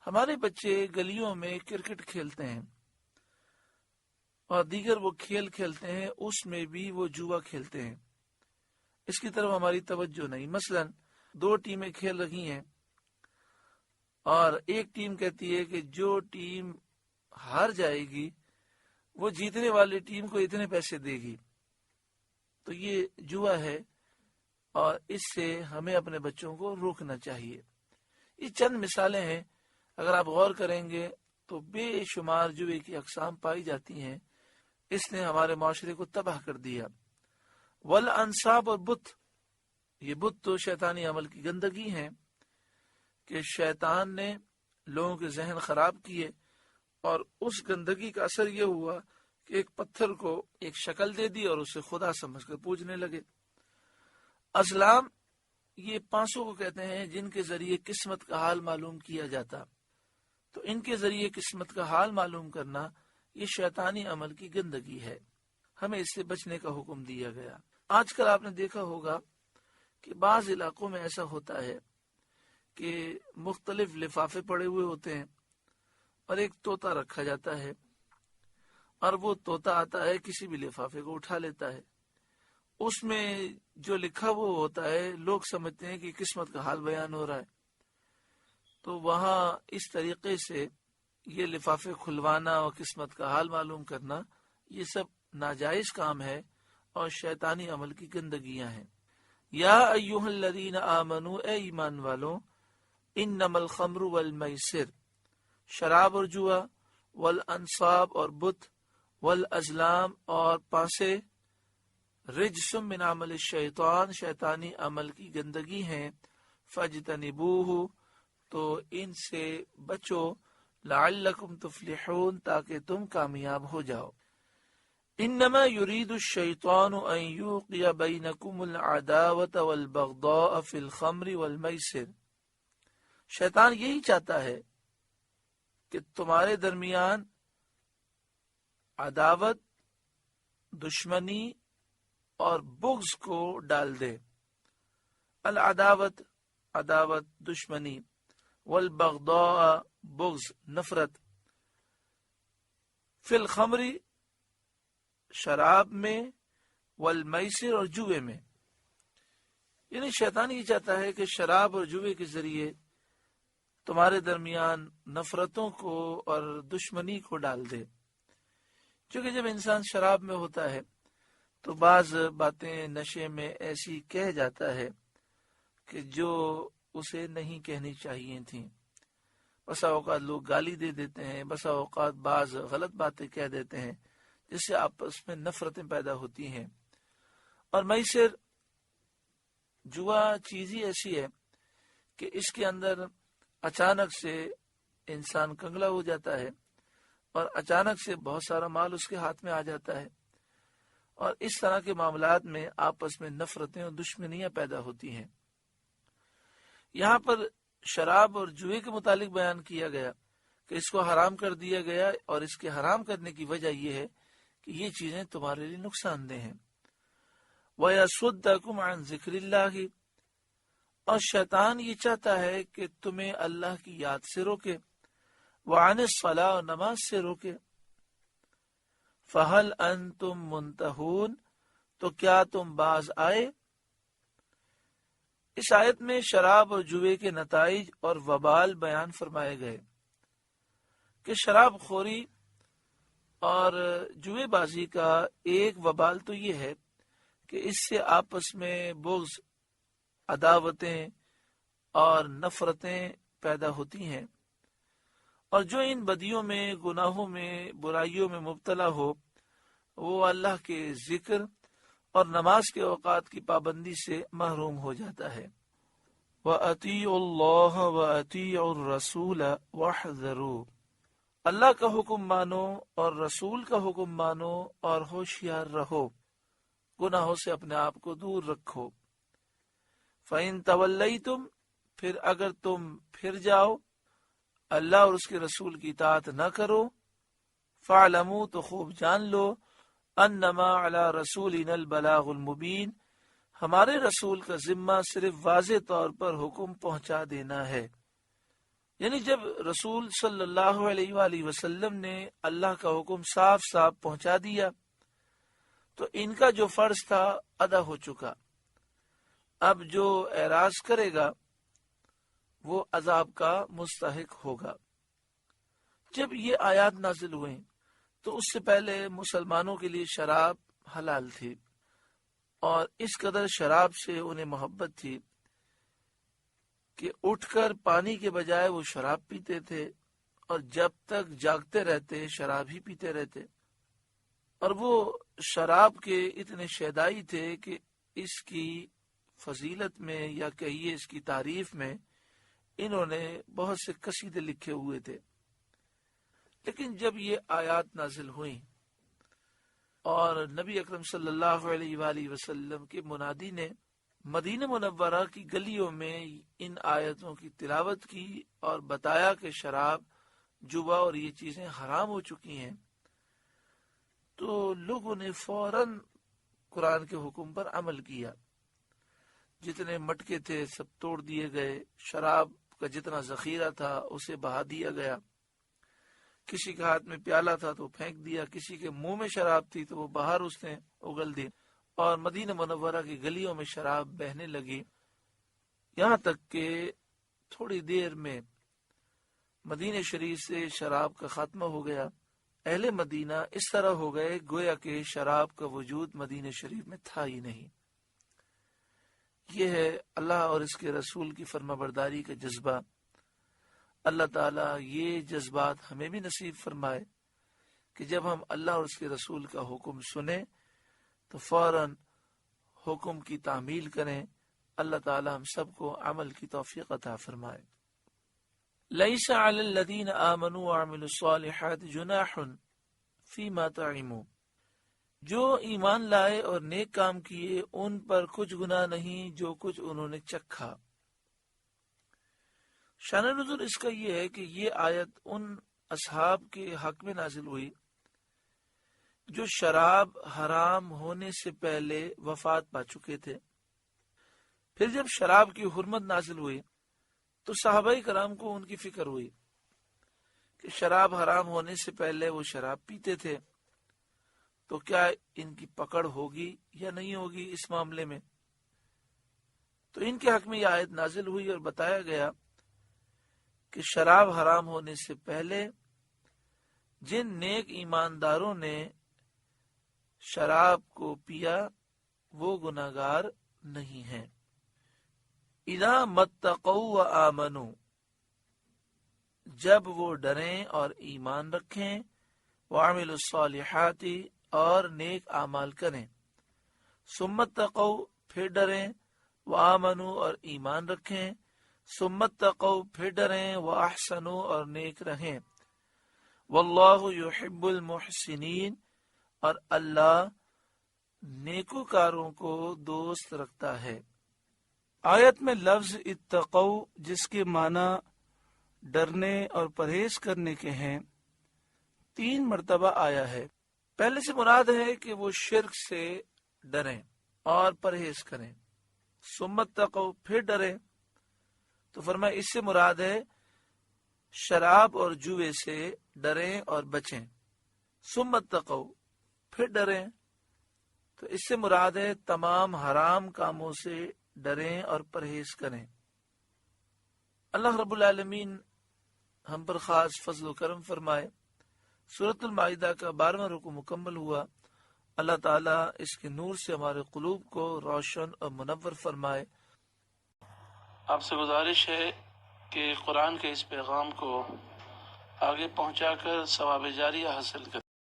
ہمارے بچے گلیوں میں کرکٹ کھیلتے ہیں اور دیگر وہ کھیل کھیلتے ہیں، اس میں بھی وہ جوا کھیلتے ہیں، اس کی طرف ہماری توجہ نہیں۔ مثلا 2 ٹیمیں کھیل رہی ہیں اور ایک ٹیم کہتی ہے کہ جو ٹیم ہار جائے گی وہ جیتنے والی ٹیم کو اتنے پیسے دے گی، تو یہ جوا ہے اور اس سے ہمیں اپنے بچوں کو روکنا چاہیے۔ یہ چند مثالیں ہیں، اگر آپ غور کریں گے تو بے شمار جوے کی اقسام پائی جاتی ہیں۔ اس نے ہمارے معاشرے کو تباہ کر دیا۔ والانصاب اور بت، یہ بت تو شیطانی عمل کی گندگی ہیں کہ شیطان نے لوگوں کے ذہن خراب کیے اور اس گندگی کا اثر یہ ہوا کہ ایک پتھر کو ایک شکل دے دی اور اسے خدا سمجھ کر پوجنے لگے۔ ازلام، یہ پانسوں کو کہتے ہیں جن کے ذریعے قسمت کا حال معلوم کیا جاتا، تو ان کے ذریعے قسمت کا حال معلوم کرنا یہ شیطانی عمل کی گندگی ہے، ہمیں اس سے بچنے کا حکم دیا گیا۔ آج کل آپ نے دیکھا ہوگا کہ بعض علاقوں میں ایسا ہوتا ہے کہ مختلف لفافے پڑے ہوئے ہوتے ہیں اور ایک طوطا رکھا جاتا ہے اور وہ طوطا آتا ہے کسی بھی لفافے کو اٹھا لیتا ہے، اس میں جو لکھا وہ ہوتا ہے لوگ سمجھتے ہیں کہ قسمت کا حال بیان ہو رہا ہے، تو وہاں اس طریقے سے یہ لفافے کھلوانا اور قسمت کا حال معلوم کرنا یہ سب ناجائز کام ہے اور شیطانی عمل کی گندگیاں ہیں۔ یا ایھا الذین آمنوا، اے ایمان والو، انما الخمر والمیسر، شراب اور جوا، والانصاب اور بت، والازلام اور پانسے، رجس من عمل الشیطان، شیطانی عمل کی گندگی ہیں، فاجتنبوہ، تو ان سے بچو، لعلکم تفلحون، تاکہ تم کامیاب ہو جاؤ۔ انما یرید الشیطان ان یوقع بینکم العداوۃ والبغضاء فی الخمر والمیسر، شیطان یہی چاہتا ہے کہ تمہارے درمیان عداوت، دشمنی اور بغض کو ڈال دے۔ العداوت، عداوت، دشمنی، والبغضاء، بغض، نفرت، فی الخمر، شراب میں، والمیسر، اور جوے میں، یعنی شیطان یہ چاہتا ہے کہ شراب اور جوے کے ذریعے تمہارے درمیان نفرتوں کو اور دشمنی کو ڈال دے۔ چونکہ جب انسان شراب میں ہوتا ہے تو بعض باتیں نشے میں ایسی کہہ جاتا ہے کہ جو اسے نہیں کہنی چاہیے تھیں، بسا اوقات لوگ گالی دے دیتے ہیں، بسا اوقات بعض غلط باتیں کہہ دیتے ہیں جس سے آپس میں نفرتیں پیدا ہوتی ہیں۔ اور میسر، جوا چیز ہی ایسی ہے کہ اس کے اندر اچانک سے انسان کنگلا ہو جاتا ہے اور اچانک سے بہت سارا مال اس کے ہاتھ میں آ جاتا ہے، اور اس طرح کے معاملات میں آپس میں نفرتیں اور دشمنیاں پیدا ہوتی ہیں۔ یہاں پر شراب اور جوئے کے متعلق بیان کیا گیا کہ اس کو حرام کر دیا گیا، اور اس کے حرام کرنے کی وجہ یہ ہے کہ یہ چیزیں تمہارے لیے نقصان دہ ہیں۔ وَيَصُدَّكُمْ عَنْ ذِكْرِ اللَّهِ، اور شیطان یہ چاہتا ہے کہ تمہیں اللہ کی یاد سے روکے، وَعَنِ الصَّلَاةِ، اور نماز سے روکے۔ فَهَلْ أَنْتُمْ مُنْتَهُونَ، تو کیا تم باز آئے؟ اس آیت میں شراب اور جوے کے نتائج اور وبال بیان فرمائے گئے کہ شراب خوری اور جوے بازی کا ایک وبال تو یہ ہے کہ اس سے آپس میں بغض، عداوتیں اور نفرتیں پیدا ہوتی ہیں، اور جو ان بدیوں میں، گناہوں میں، برائیوں میں مبتلا ہو وہ اللہ کے ذکر اور نماز کے اوقات کی پابندی سے محروم ہو جاتا ہے۔ وَأَطِيعُوا اللَّهَ وَأَطِيعُوا الرَّسُولَ وَاحْذَرُوا، اللہ کا حکم مانو اور رسول کا حکم مانو اور ہوشیار رہو، گناہوں سے اپنے آپ کو دور رکھو۔ فَإِن تَوَلَّيْتُمْ، پھر اگر تم پھر جاؤ، اللہ اور اس کے رسول کی اطاعت نہ کرو، فَاعْلَمُوا، تو خوب جان لو، انما علی رسولنا البلاغ المبین، ہمارے رسول کا ذمہ صرف واضح طور پر حکم پہنچا دینا ہے۔ یعنی جب رسول صلی اللہ علیہ وآلہ وسلم نے اللہ کا حکم صاف صاف پہنچا دیا تو ان کا جو فرض تھا ادا ہو چکا. اب جو اعراض کرے گا وہ عذاب کا مستحق ہوگا. جب یہ آیات نازل ہوئیں تو اس سے پہلے مسلمانوں کے لیے شراب حلال تھی، اور اس قدر شراب سے انہیں محبت تھی کہ اٹھ کر پانی کے بجائے وہ شراب پیتے تھے، اور جب تک جاگتے رہتے شراب ہی پیتے رہتے. اور وہ شراب کے اتنے شیدائی تھے کہ اس کی فضیلت میں یا کہیے اس کی تعریف میں انہوں نے بہت سے قصیدے لکھے ہوئے تھے. لیکن جب یہ آیات نازل ہوئیں اور نبی اکرم صلی اللہ علیہ وآلہ وسلم کے منادی نے مدینہ منورہ کی گلیوں میں ان آیتوں کی تلاوت کی اور بتایا کہ شراب، جوا اور یہ چیزیں حرام ہو چکی ہیں، تو لوگوں نے فوراً قرآن کے حکم پر عمل کیا. جتنے مٹکے تھے سب توڑ دیے گئے، شراب کا جتنا ذخیرہ تھا اسے بہا دیا گیا، کسی کے ہاتھ میں پیالہ تھا تو پھینک دیا، کسی کے منہ میں شراب تھی تو وہ باہر اس نے اگل دی، اور مدینہ منورہ کی گلیوں میں شراب بہنے لگی. یہاں تک کہ تھوڑی دیر میں مدینہ شریف سے شراب کا خاتمہ ہو گیا. اہل مدینہ اس طرح ہو گئے گویا کہ شراب کا وجود مدینہ شریف میں تھا ہی نہیں. یہ ہے اللہ اور اس کے رسول کی فرما برداری کا جذبہ. اللہ تعالیٰ یہ جذبات ہمیں بھی نصیب فرمائے کہ جب ہم اللہ اور اس کے رسول کا حکم سنیں تو فوراً حکم کی تعمیل کریں. اللہ تعالیٰ ہم سب کو عمل کی توفیق عطا فرمائے. لیس علی الذین آمنوا وعملوا الصالحات جناح فیما طعموا، جو ایمان لائے اور نیک کام کیے ان پر کچھ گناہ نہیں جو کچھ انہوں نے چکھا. شان نزول اس کا یہ ہے کہ یہ آیت ان اصحاب کے حق میں نازل ہوئی جو شراب حرام ہونے سے پہلے وفات پا چکے تھے. پھر جب شراب کی حرمت نازل ہوئی تو صحابہ کرام کو ان کی فکر ہوئی کہ شراب حرام ہونے سے پہلے وہ شراب پیتے تھے، تو کیا ان کی پکڑ ہوگی یا نہیں ہوگی اس معاملے میں. تو ان کے حق میں یہ آیت نازل ہوئی اور بتایا گیا کہ شراب حرام ہونے سے پہلے جن نیک ایمانداروں نے شراب کو پیا وہ گناہگار نہیں ہیں. اذا متقوا وآمنوا، جب وہ ڈریں اور ایمان رکھیں، وعملوا الصالحات اور نیک اعمال کریں، ثم اتقوا پھر ڈریں، وآمنوا اور ایمان رکھیں، ثم اتقوا پھر ڈریں، واحسنوا اور نیک رہیں، واللہ یحب المحسنین اور اللہ نیکوکاروں کو دوست رکھتا ہے. آیت میں لفظ اتقوا جس کے معنی ڈرنے اور پرہیز کرنے کے ہیں 3 مرتبہ آیا ہے. پہلے سے مراد ہے کہ وہ شرک سے ڈریں اور پرہیز کریں. ثم اتقوا پھر ڈریں تو فرمایا اس سے مراد ہے شراب اور جوے سے ڈریں اور بچیں. ثم اتقوا پھر ڈریں تو اس سے مراد ہے تمام حرام کاموں سے ڈریں اور پرہیز کریں. اللہ رب العالمین ہم پر خاص فضل و کرم فرمائے. سورۃ المائدہ کا 12واں رکوع مکمل ہوا. اللہ تعالیٰ اس کے نور سے ہمارے قلوب کو روشن اور منور فرمائے. آپ سے گزارش ہے کہ قرآن کے اس پیغام کو آگے پہنچا کر ثواب جاریہ حاصل کریں.